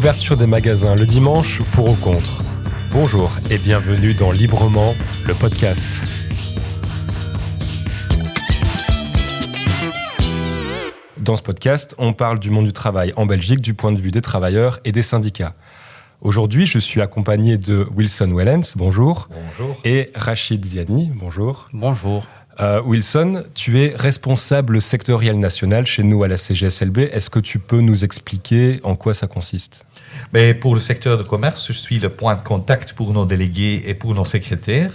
l'ouverture des magasins le dimanche, pour ou contre. Bonjour et bienvenue dans Librement, le podcast. Dans ce podcast, on parle du monde du travail en Belgique du point de vue des travailleurs et des syndicats. Aujourd'hui, je suis accompagné de Wilson Wellens, bonjour. Bonjour. Et Rachid Ziani, bonjour. Bonjour. Wilson, tu es responsable sectoriel national chez nous à la CGSLB. Est-ce que tu peux nous expliquer en quoi ça consiste ? Mais pour le secteur de commerce, je suis le point de contact pour nos délégués et pour nos secrétaires.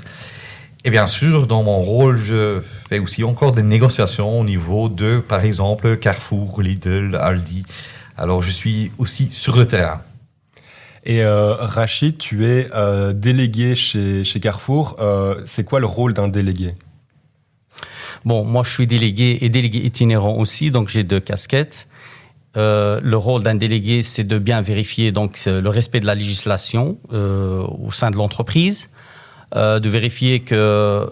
Et bien sûr, dans mon rôle, je fais aussi encore des négociations au niveau de, par exemple, Carrefour, Lidl, Aldi. Alors, je suis aussi sur le terrain. Et Rachid, tu es délégué chez Carrefour. C'est quoi le rôle d'un délégué ? Bon, moi, je suis délégué et délégué itinérant aussi, donc j'ai 2 casquettes. Le rôle d'un délégué, c'est de bien vérifier donc le respect de la législation au sein de l'entreprise, de vérifier que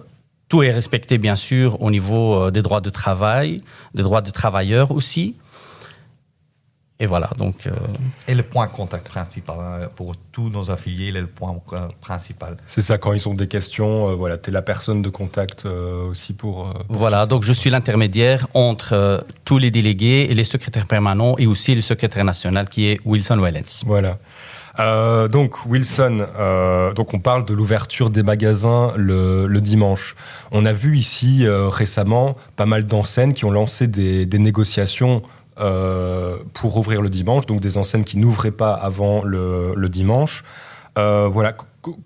tout est respecté, bien sûr, au niveau des droits de travail, des droits de travailleurs aussi. Et voilà, donc... Et le point de contact principal pour tous nos affiliés, il est le point principal. C'est ça, quand ils ont des questions, voilà, tu es la personne de contact aussi pour voilà, donc je suis l'intermédiaire entre tous les délégués et les secrétaires permanents et aussi le secrétaire national qui est Wilson Wellens. Voilà. Donc Wilson, donc on parle de l'ouverture des magasins le dimanche. On a vu ici récemment pas mal d'enseignes qui ont lancé des négociations pour ouvrir le dimanche, donc des enseignes qui n'ouvraient pas avant le dimanche. Voilà,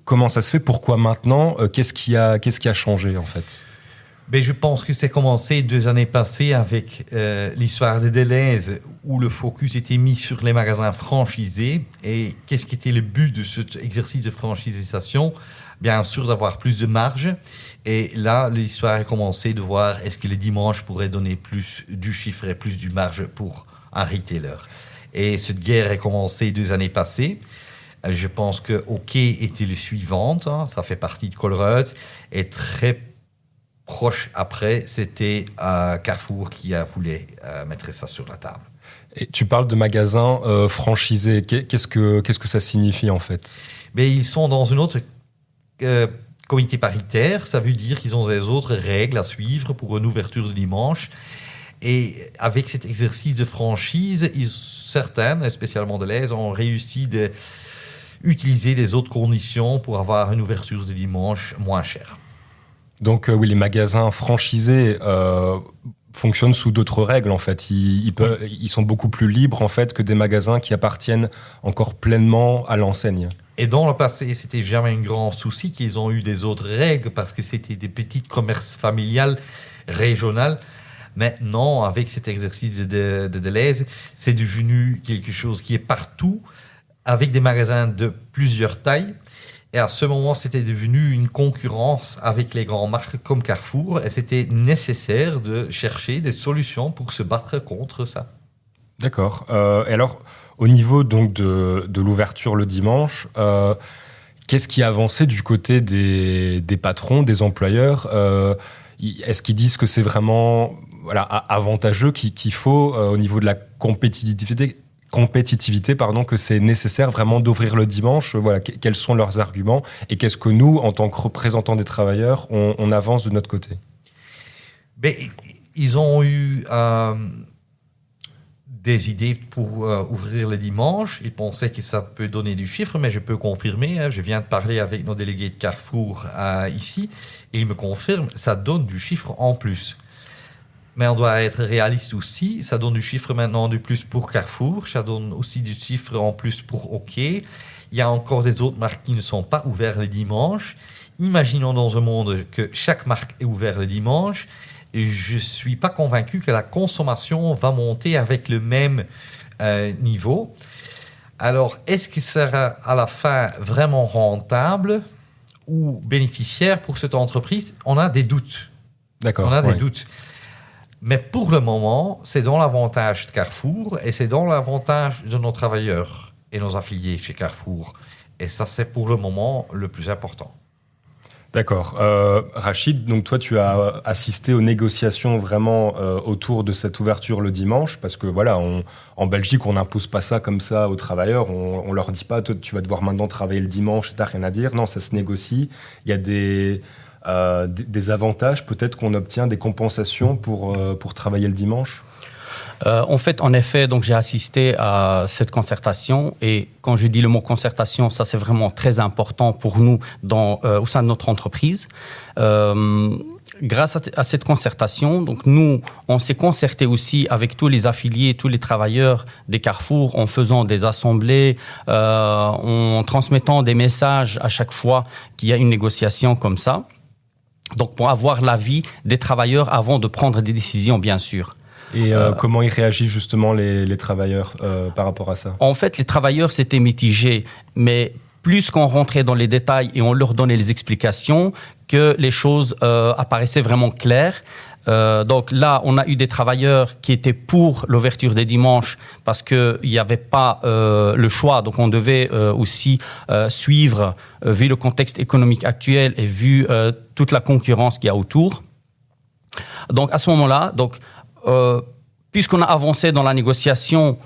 comment ça se fait ? Pourquoi maintenant ? Qu'est-ce qui a changé en fait ? Mais je pense que c'est commencé 2 années passées avec l'histoire de Deleuze où le focus était mis sur les magasins franchisés. Et qu'est-ce qui était le but de cet exercice de franchisation ? Bien sûr, d'avoir plus de marge. Et là, l'histoire a commencé de voir est-ce que les dimanches pourraient donner plus du chiffre et plus du marge pour un retailer. Et cette guerre a commencé 2 années passées. Je pense que OK était le suivant. Ça fait partie de Colruyt. Et très proche après, c'était Carrefour qui a voulu mettre ça sur la table. Et tu parles de magasins franchisés. Qu'est-ce que ça signifie en fait ? Mais ils sont dans une autre comité paritaire. Ça veut dire qu'ils ont des autres règles à suivre pour une ouverture de dimanche. Et avec cet exercice de franchise, certaines, spécialement Deleuze, ont réussi d'utiliser des autres conditions pour avoir une ouverture de dimanche moins chère. Donc oui, les magasins franchisés fonctionnent sous d'autres règles en fait. Ils sont beaucoup plus libres en fait que des magasins qui appartiennent encore pleinement à l'enseigne. Et dans le passé, c'était jamais un grand souci qu'ils ont eu des autres règles parce que c'était des petits commerces familiales, régionales. Maintenant, avec cet exercice de Deleuze, c'est devenu quelque chose qui est partout, avec des magasins de plusieurs tailles. Et à ce moment, c'était devenu une concurrence avec les grandes marques comme Carrefour. Et c'était nécessaire de chercher des solutions pour se battre contre ça. D'accord. Et alors, au niveau donc de l'ouverture le dimanche, qu'est-ce qui a avancé du côté des patrons, des employeurs ? Est-ce qu'ils disent que c'est vraiment avantageux, qu'il faut, au niveau de la compétitivité, que c'est nécessaire vraiment d'ouvrir le dimanche ? Voilà, quels sont leurs arguments et qu'est-ce que nous, en tant que représentants des travailleurs, on avance de notre côté ? Mais ils ont eu des idées pour ouvrir le dimanche. Ils pensaient que ça peut donner du chiffre, mais je peux confirmer. Je viens de parler avec nos délégués de Carrefour ici et ils me confirment ça donne du chiffre en plus. Mais on doit être réaliste aussi. Ça donne du chiffre maintenant de plus pour Carrefour. Ça donne aussi du chiffre en plus pour OK. Il y a encore des autres marques qui ne sont pas ouvertes le dimanche. Imaginons dans un monde que chaque marque est ouverte le dimanche. Je ne suis pas convaincu que la consommation va monter avec le même niveau. Alors, est-ce que ça sera à la fin vraiment rentable ou bénéficiaire pour cette entreprise ? On a des doutes. D'accord. On a des doutes. Mais pour le moment, c'est dans l'avantage de Carrefour et c'est dans l'avantage de nos travailleurs et nos affiliés chez Carrefour. Et ça, c'est pour le moment le plus important. D'accord. Rachid, donc toi, tu as assisté aux négociations vraiment autour de cette ouverture le dimanche, parce que voilà, en Belgique, on n'impose pas ça comme ça aux travailleurs. On leur dit pas, toi, tu vas devoir maintenant travailler le dimanche et t'as rien à dire. Non, ça se négocie. Il y a des avantages, peut-être qu'on obtient des compensations pour travailler le dimanche. En fait, en effet, donc j'ai assisté à cette concertation et quand je dis le mot concertation, ça c'est vraiment très important pour nous au sein de notre entreprise. Grâce à cette concertation, donc nous, on s'est concerté aussi avec tous les affiliés, tous les travailleurs des Carrefour en faisant des assemblées, en transmettant des messages à chaque fois qu'il y a une négociation comme ça. Donc pour avoir l'avis des travailleurs avant de prendre des décisions, bien sûr. Et comment ils réagissent justement les travailleurs par rapport à ça? En fait, les travailleurs, c'était mitigé, mais plus qu'on rentrait dans les détails et on leur donnait les explications, que les choses apparaissaient vraiment claires. Donc là, on a eu des travailleurs qui étaient pour l'ouverture des dimanches parce qu'il n'y avait pas le choix. Donc on devait aussi suivre, vu le contexte économique actuel et vu toute la concurrence qu'il y a autour. Donc à ce moment-là, puisqu'on a avancé dans la négociation,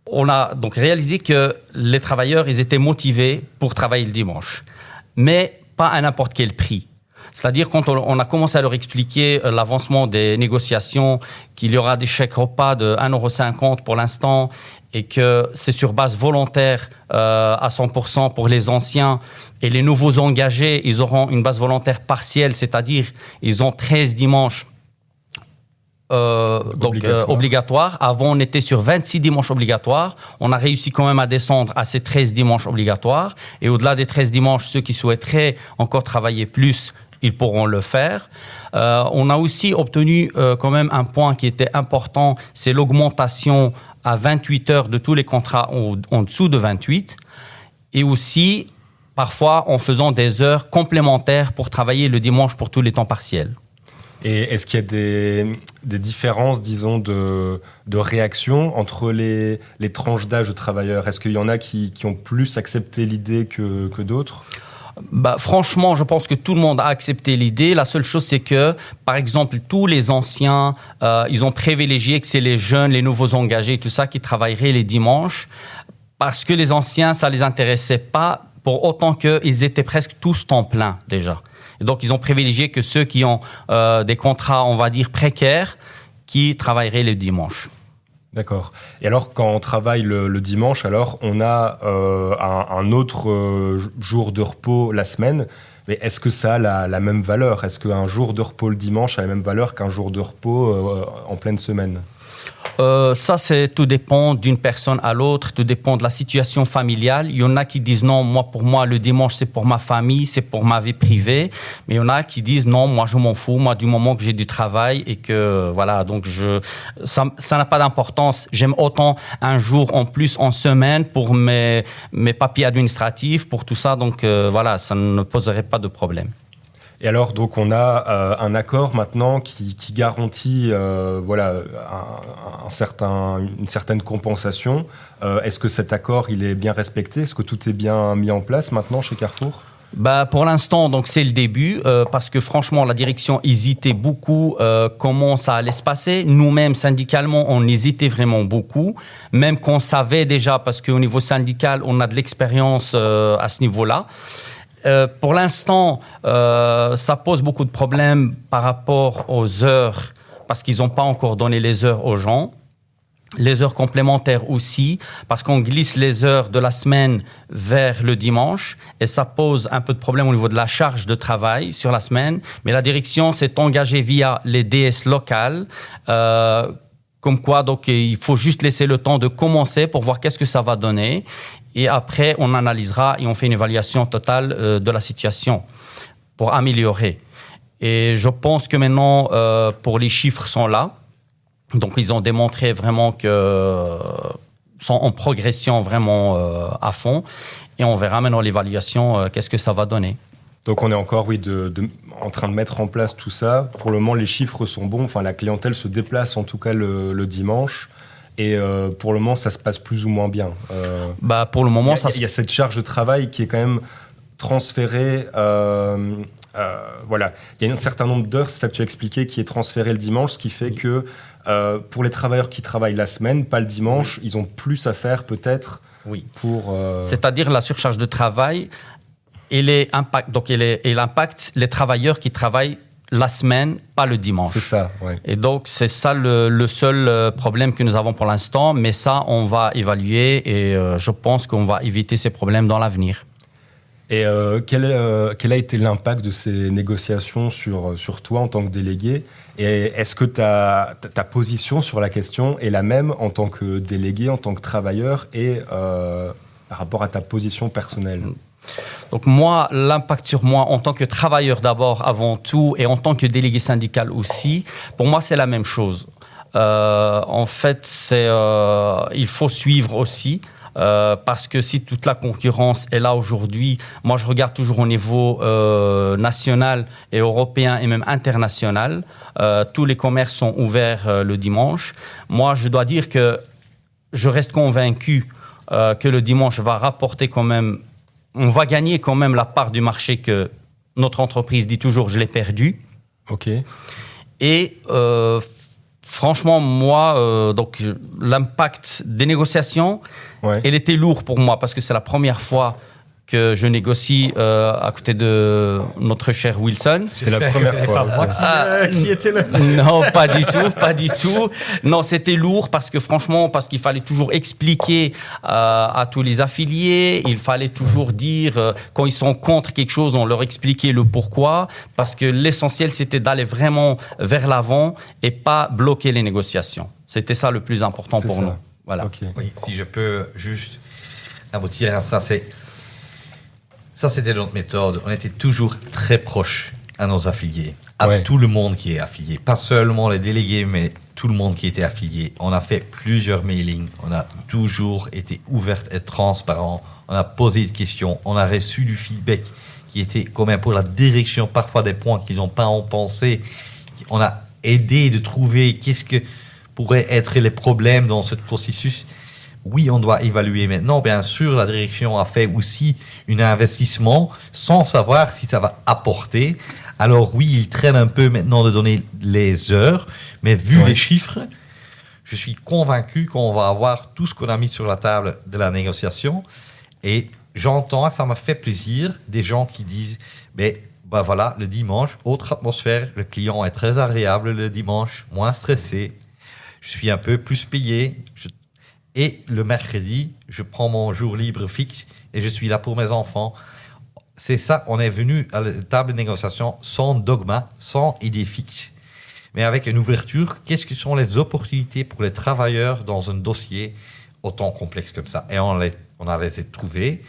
on a donc réalisé que les travailleurs, ils étaient motivés pour travailler le dimanche, mais pas à n'importe quel prix. C'est-à-dire quand on a commencé à leur expliquer l'avancement des négociations, qu'il y aura des chèques repas de 1,50 € pour l'instant et que c'est sur base volontaire à 100% pour les anciens et les nouveaux engagés, ils auront une base volontaire partielle, c'est-à-dire ils ont 13 dimanches obligatoire. Avant, on était sur 26 dimanches obligatoires. On a réussi quand même à descendre à ces 13 dimanches obligatoires. Et au-delà des 13 dimanches, ceux qui souhaiteraient encore travailler plus, ils pourront le faire. On a aussi obtenu quand même un point qui était important, c'est l'augmentation à 28 heures de tous les contrats en dessous de 28. Et aussi, parfois, en faisant des heures complémentaires pour travailler le dimanche pour tous les temps partiels. Et est-ce qu'il y a des différences, disons, de réaction entre les tranches d'âge de travailleurs? Est-ce qu'il y en a qui ont plus accepté l'idée que d'autres? Franchement, je pense que tout le monde a accepté l'idée. La seule chose, c'est que, par exemple, tous les anciens, ils ont privilégié que c'est les jeunes, les nouveaux engagés, tout ça, qui travailleraient les dimanches, parce que les anciens, ça les intéressait pas, pour autant qu'ils étaient presque tous temps plein déjà. Et donc, ils ont privilégié que ceux qui ont des contrats, on va dire, précaires, qui travailleraient le dimanche. D'accord. Et alors, quand on travaille le dimanche, alors on a un autre jour de repos la semaine. Mais est-ce que ça a la même valeur? Est-ce qu'un jour de repos le dimanche a la même valeur qu'un jour de repos en pleine semaine? Ça, tout dépend d'une personne à l'autre, tout dépend de la situation familiale. Il y en a qui disent non, pour moi, le dimanche, c'est pour ma famille, c'est pour ma vie privée. Mais il y en a qui disent non, moi, je m'en fous, moi, du moment que j'ai du travail et que, voilà, donc ça n'a pas d'importance. J'aime autant un jour en plus en semaine pour mes papiers administratifs, pour tout ça. Donc, voilà, ça ne poserait pas de problème. Et alors, donc, on a un accord maintenant qui garantit une certaine compensation. Est-ce que cet accord, il est bien respecté? Est-ce que tout est bien mis en place maintenant chez Carrefour? Pour l'instant, donc c'est le début, parce que franchement, la direction hésitait beaucoup comment ça allait se passer. Nous-mêmes, syndicalement, on hésitait vraiment beaucoup, même qu'on savait déjà, parce qu'au niveau syndical, on a de l'expérience à ce niveau-là. Pour l'instant, ça pose beaucoup de problèmes par rapport aux heures, parce qu'ils n'ont pas encore donné les heures aux gens. Les heures complémentaires aussi, parce qu'on glisse les heures de la semaine vers le dimanche, et ça pose un peu de problème au niveau de la charge de travail sur la semaine. Mais la direction s'est engagée via les DS locales, comme quoi donc il faut juste laisser le temps de commencer pour voir qu'est-ce que ça va donner. Et après, on analysera et on fait une évaluation totale de la situation pour améliorer. Et je pense que maintenant, pour les chiffres sont là. Donc, ils ont démontré vraiment que sont en progression vraiment à fond. Et on verra maintenant l'évaluation, qu'est-ce que ça va donner. Donc, on est encore, en train de mettre en place tout ça. Pour le moment, les chiffres sont bons. Enfin, la clientèle se déplace, en tout cas, le dimanche. Et pour le moment, ça se passe plus ou moins bien. Pour le moment, il y a cette charge de travail qui est quand même transférée voilà, il y a un certain nombre d'heures, c'est ça que tu as expliqué, qui est transféré le dimanche, ce qui fait que pour les travailleurs qui travaillent la semaine, pas le dimanche, ils ont plus à faire peut-être pour... C'est-à-dire la surcharge de travail, elle impacte les travailleurs qui travaillent la semaine, pas le dimanche. C'est ça, ouais. Et donc, c'est ça le seul problème que nous avons pour l'instant, mais ça, on va évaluer et je pense qu'on va éviter ces problèmes dans l'avenir. Et quel a été l'impact de ces négociations sur toi en tant que délégué? Et est-ce que ta position sur la question est la même en tant que délégué, en tant que travailleur et par rapport à ta position personnelle? Donc moi, l'impact sur moi en tant que travailleur d'abord, avant tout, et en tant que délégué syndical aussi, pour moi, c'est la même chose. En fait, il faut suivre aussi. Parce que si toute la concurrence est là aujourd'hui, moi je regarde toujours au niveau national et européen et même international. Tous les commerces sont ouverts le dimanche. Moi je dois dire que je reste convaincu que le dimanche va rapporter quand même, on va gagner quand même la part du marché que notre entreprise dit toujours je l'ai perdu. Ok. Et franchement, moi, donc l'impact des négociations, il était lourd pour moi parce que c'est la première fois que je négocie à côté de notre cher Wilson. C'était la première fois. Pas moi qui était là. Non, pas du tout. Non, c'était lourd parce que franchement, parce qu'il fallait toujours expliquer à tous les affiliés, il fallait toujours dire quand ils sont contre quelque chose, on leur expliquait le pourquoi, parce que l'essentiel c'était d'aller vraiment vers l'avant et pas bloquer les négociations. C'était ça le plus important pour nous. Voilà. Okay. Oui, si je peux juste aboutir à ça, ça, c'était notre méthode. On était toujours très proche à nos affiliés, à tout le monde qui est affilié. Pas seulement les délégués, mais tout le monde qui était affilié. On a fait plusieurs mailings. On a toujours été ouvert et transparent. On a posé des questions. On a reçu du feedback qui était quand même pour la direction, parfois des points qu'ils n'ont pas en pensé. On a aidé de trouver qu'est-ce que pourraient être les problèmes dans ce processus. Oui, on doit évaluer maintenant. Bien sûr, la direction a fait aussi un investissement sans savoir si ça va apporter. Alors oui, il traîne un peu maintenant de donner les heures, mais vu les chiffres, je suis convaincu qu'on va avoir tout ce qu'on a mis sur la table de la négociation. Et j'entends, ça m'a fait plaisir, des gens qui disent, voilà, le dimanche, autre atmosphère, le client est très agréable le dimanche, moins stressé, je suis un peu plus payé, et le mercredi, je prends mon jour libre fixe et je suis là pour mes enfants. C'est ça, on est venu à la table de négociation sans dogma, sans idée fixe, mais avec une ouverture. Qu'est-ce que sont les opportunités pour les travailleurs dans un dossier autant complexe comme ça? Et on a les trouvés.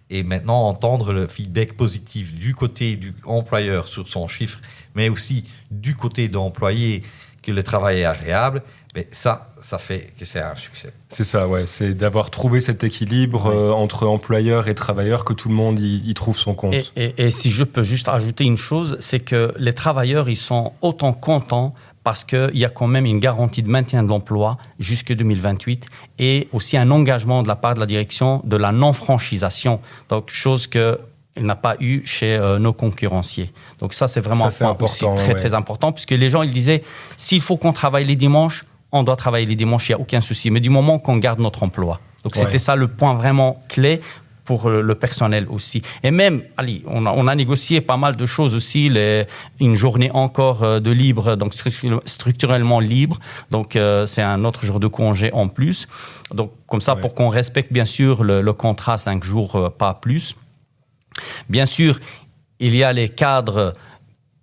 Et maintenant, entendre le feedback positif du côté du employeur sur son chiffre, mais aussi du côté de l'employé, que le travail est agréable, mais ça fait que c'est un succès. C'est ça, ouais. C'est d'avoir trouvé cet équilibre entre employeurs et travailleurs, que tout le monde y trouve son compte. Et si je peux juste ajouter une chose, c'est que les travailleurs, ils sont autant contents parce qu'il y a quand même une garantie de maintien de l'emploi jusqu'en 2028 et aussi un engagement de la part de la direction de la non-franchisation. Donc, chose que il n'a pas eu chez nos concurrenciers. Donc ça, c'est vraiment un point important, aussi très important, puisque les gens, ils disaient, s'il faut qu'on travaille les dimanches, on doit travailler les dimanches, il n'y a aucun souci. Mais du moment qu'on garde notre emploi. Donc c'était ça le point vraiment clé pour le personnel aussi. Et même, allez, on a négocié pas mal de choses aussi, une journée encore de libre, donc structurellement libre. Donc c'est un autre jour de congé en plus. Donc comme ça, pour qu'on respecte bien sûr le contrat 5 jours, pas plus. Bien sûr, il y a les cadres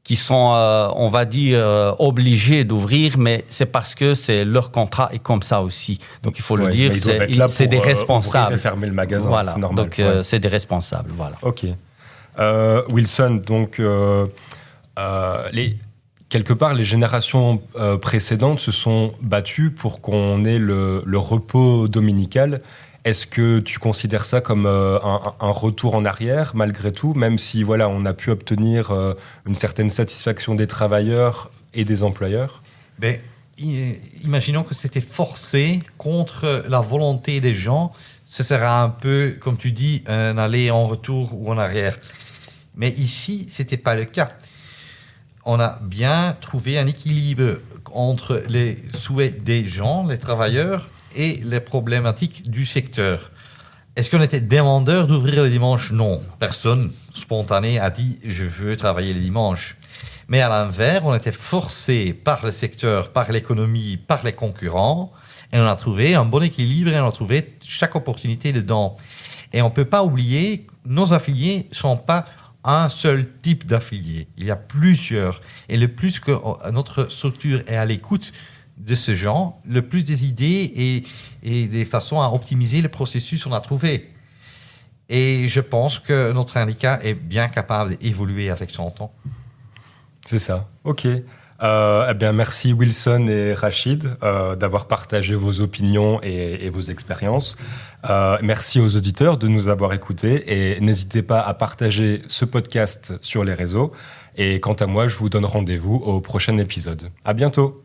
qui sont, on va dire, obligés d'ouvrir, mais c'est parce que leur contrat est comme ça aussi. Donc, il faut le dire, c'est des responsables. Et fermer le magasin, voilà. C'est normal. Donc, c'est des responsables, voilà. OK. Wilson, donc, quelque part, les générations précédentes se sont battues pour qu'on ait le repos dominical. Est-ce que tu considères ça comme un retour en arrière, malgré tout, même si on a pu obtenir une certaine satisfaction des travailleurs et des employeurs? Imaginons que c'était forcé contre la volonté des gens. Ce sera un peu, comme tu dis, un aller en retour ou en arrière. Mais ici, ce n'était pas le cas. On a bien trouvé un équilibre entre les souhaits des gens, les travailleurs, et les problématiques du secteur. Est-ce qu'on était demandeur d'ouvrir les dimanches? Non. Personne spontané a dit « je veux travailler les dimanches ». Mais à l'inverse, on était forcé par le secteur, par l'économie, par les concurrents, et on a trouvé un bon équilibre et on a trouvé chaque opportunité dedans. Et on ne peut pas oublier, nos affiliés ne sont pas un seul type d'affiliés. Il y a plusieurs. Et le plus que notre structure est à l'écoute de ce genre, le plus des idées et des façons à optimiser le processus on a trouvé. Et je pense que notre syndicat est bien capable d'évoluer avec son temps. C'est ça. OK. Eh bien, merci Wilson et Rachid d'avoir partagé vos opinions et vos expériences. Merci aux auditeurs de nous avoir écoutés et n'hésitez pas à partager ce podcast sur les réseaux. Et quant à moi, je vous donne rendez-vous au prochain épisode. À bientôt.